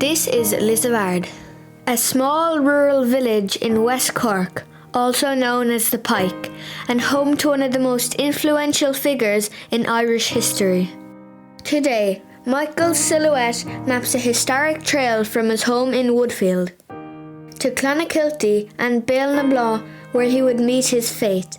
This is Lisavaird, a small rural village in West Cork, also known as the Pike, and home to one of the most influential figures in Irish history. Today, Michael's silhouette maps a historic trail from his home in Woodfield to Clonakilty and Béal where he would meet his fate.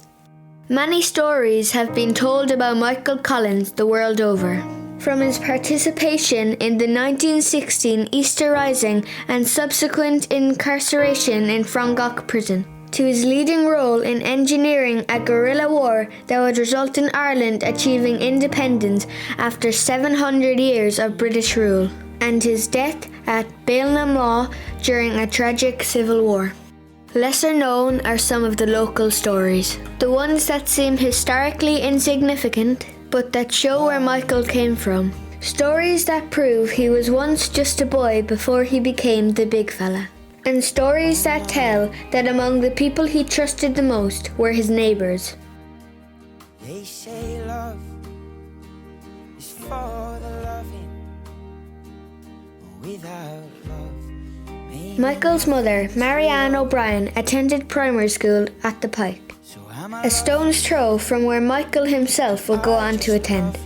Many stories have been told about Michael Collins the world over. From his participation in the 1916 Easter Rising and subsequent incarceration in Frongoch prison, to his leading role in engineering a guerrilla war that would result in Ireland achieving independence after 700 years of British rule, and his death at Béal during a tragic civil war. Lesser known are some of the local stories, the ones that seem historically insignificant, but that show where Michael came from. Stories that prove he was once just a boy before he became the big fella. And stories that tell that among the people he trusted the most were his neighbours. They say love is for the loving. Without love, Michael's mother, Marianne O'Brien, attended primary school at the Pike, a stone's throw from where Michael himself would go on to attend.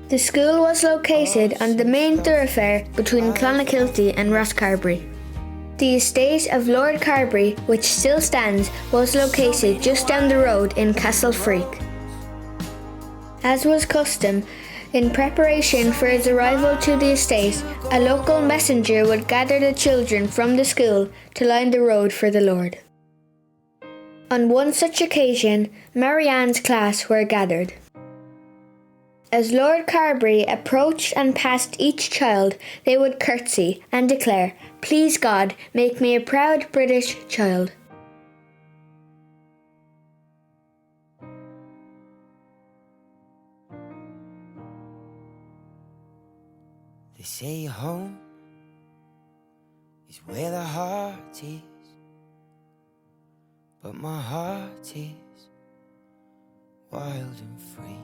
The school was located on the main thoroughfare between Clonakilty and Rosscarbery. The estate of Lord Carbery, which still stands, was located just down the road in Castlefreak. As was custom, in preparation for his arrival to the estate, a local messenger would gather the children from the school to line the road for the Lord. On one such occasion, Marianne's class were gathered. As Lord Carbery approached and passed each child, they would curtsy and declare, "Please God, make me a proud British child." they say home is where the heart is, but my heart is wild and free.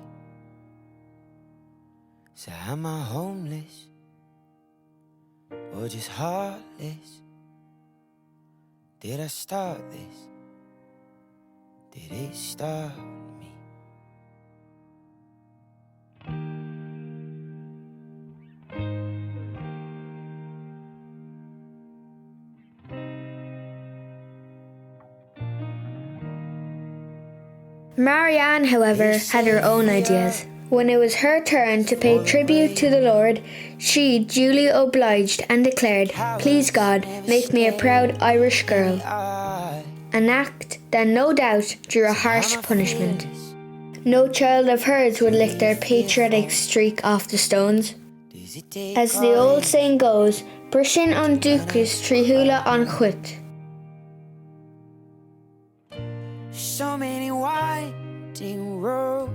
So am I homeless or just heartless? Did I start this? Did it start me? Marianne, however, had her own ideas. When it was her turn to pay tribute to the Lord, she duly obliged and declared, "Please God, make me a proud Irish girl." An act that no doubt drew a harsh punishment. No child of hers would lick their patriotic streak off the stones. As the old saying goes, Brishin an Dúchas Tríhula an Chuit. So many winding roads.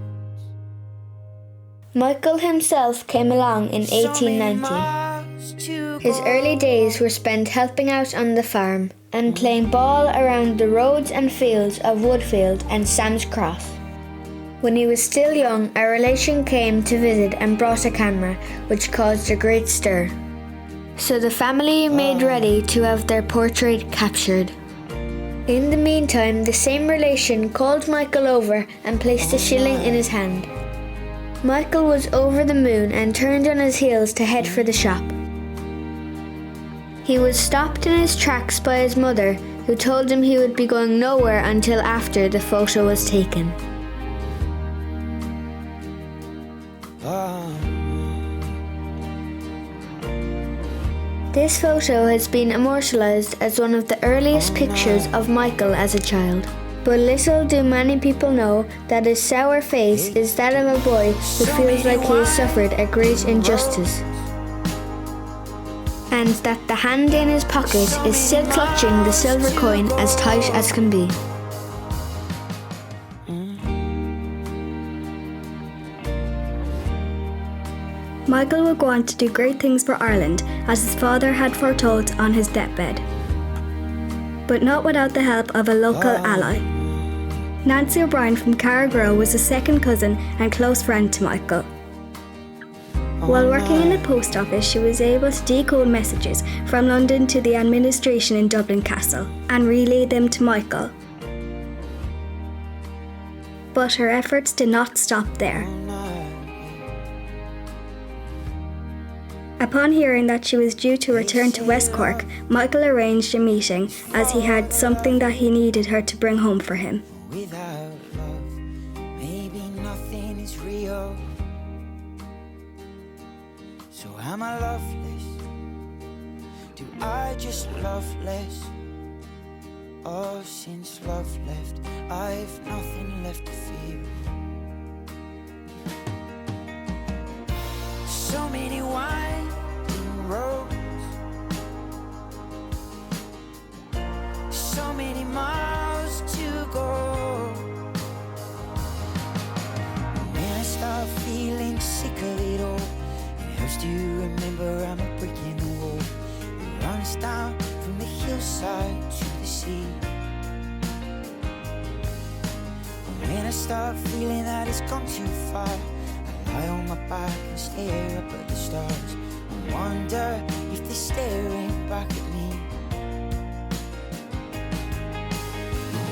Michael himself came along in 1890. His early days were spent helping out on the farm and playing ball around the roads and fields of Woodfield and Sam's Cross. When he was still young, a relation came to visit and brought a camera, which caused a great stir. So the family made ready to have their portrait captured. In the meantime, the same relation called Michael over and placed a shilling in his hand. Michael was over the moon and turned on his heels to head for the shop. He was stopped in his tracks by his mother, who told him he would be going nowhere until after the photo was taken. This photo has been immortalised as one of the earliest pictures of Michael as a child. But little do many people know that his sour face is that of a boy who feels like he has suffered a great injustice, and that the hand in his pocket is still clutching the silver coin as tight as can be. Michael would go on to do great things for Ireland, as his father had foretold on his deathbed, but not without the help of a local ally. Nancy O'Brien from Carrigrow was a second cousin and close friend to Michael. While working in the post office, she was able to decode messages from London to the administration in Dublin Castle and relay them to Michael. But her efforts did not stop there. Upon hearing that she was due to return to West Cork, Michael arranged a meeting as he had something that he needed her to bring home for him. Without love, maybe nothing is real. So am I loveless? Do I just love less? Oh, since love left, I've nothing left to feel. So many winding roads, so many miles to go. When I start feeling sick of it all, it helps to remember I'm a brick in the wall. It runs down from the hillside to the sea. When I start feeling that it's gone too far, I lie on my back and stare up at the stars and wonder if they're staring back at me.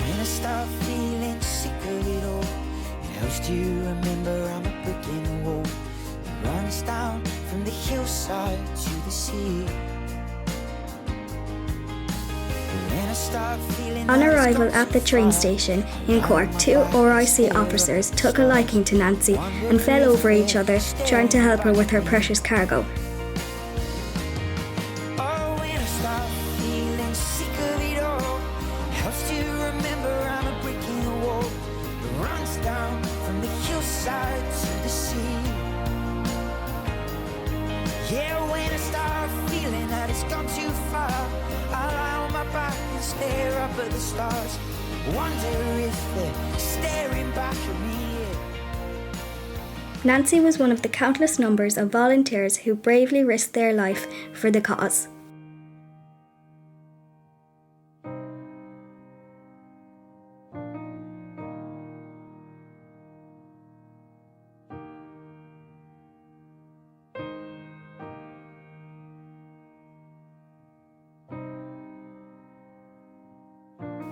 When I start feeling sick of it all, it helps to remember I'm a brick in the wall. It runs down from the hillside to the sea. On arrival at the train station in Cork, 2 RIC officers took a liking to Nancy and fell over each other, trying to help her with her precious cargo. Yeah, when I start feeling that it's gone too far, I lie on my back and stare up at the stars. Wonder if they're staring back at me. Nancy was one of the countless numbers of volunteers who bravely risked their life for the cause.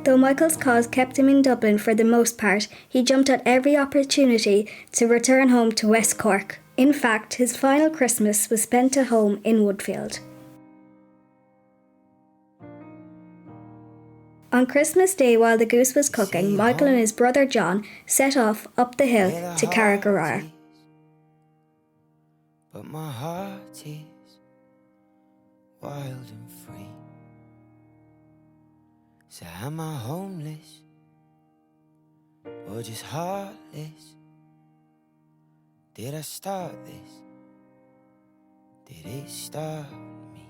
Though Michael's cause kept him in Dublin for the most part, he jumped at every opportunity to return home to West Cork. In fact, his final Christmas was spent at home in Woodfield. On Christmas Day, while the goose was cooking, Michael and his brother John set off up the hill to Carrigarrar. But my heart is wild and free. So am I homeless or just heartless? Did I start this? Did it start me?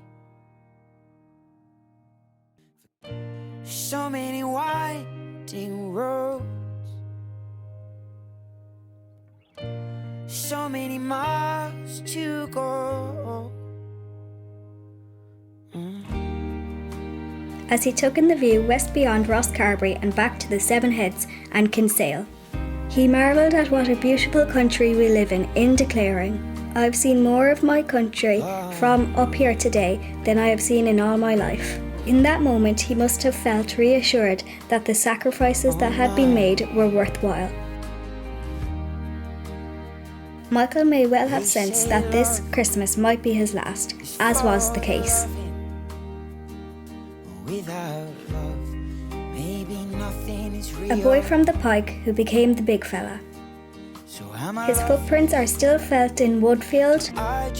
So many winding roads, so many miles to go. As he took in the view west beyond Rosscarbery and back to the Seven Heads and Kinsale, he marvelled at what a beautiful country we live in declaring, "I've seen more of my country from up here today than I have seen in all my life." In that moment, he must have felt reassured that the sacrifices that had been made were worthwhile. Michael may well have sensed that this Christmas might be his last, as was the case. A boy from the Pike who became the big fella. His footprints are still felt in Woodfield,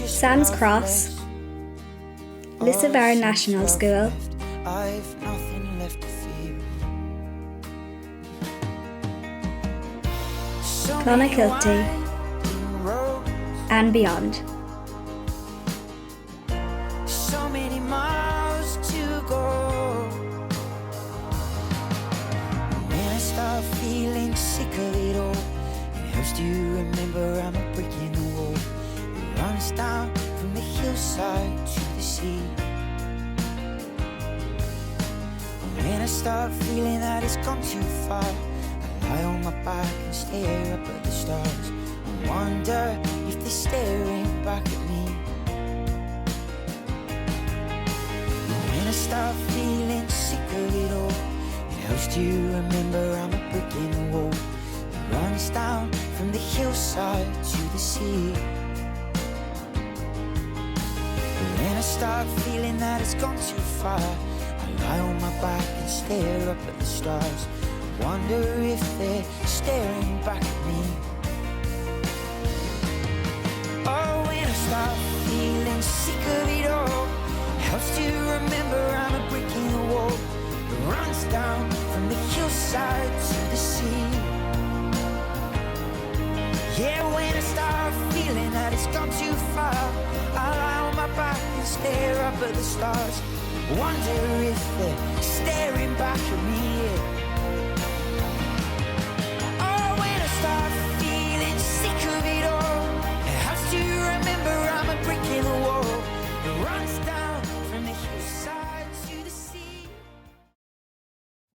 Sam's Cross, Lisavaird National School, Clonakilty, and beyond. So many miles to go. When I start feeling sick of it all, it helps to remember I'm a brick in the wall. It runs down from the hillside to the sea. When I start feeling that it's gone too far, I lie on my back and stare up at the stars and wonder if they're staring back at me. When I start feeling sick of it all, it helps to remember I'm a brick in the wall that runs down from the hillside to the sea. When I start feeling that it's gone too far, I lie on my back and stare up at the stars. Wonder if they're staring back at me. Oh, when I start feeling sick of it all, helps to remember I'm a brick in the wall that runs down from the hillside to the sea. Yeah, when I start feeling that it's gone too far, I lie on my back and stare up at the stars. Wonder if they're staring back at me, yeah.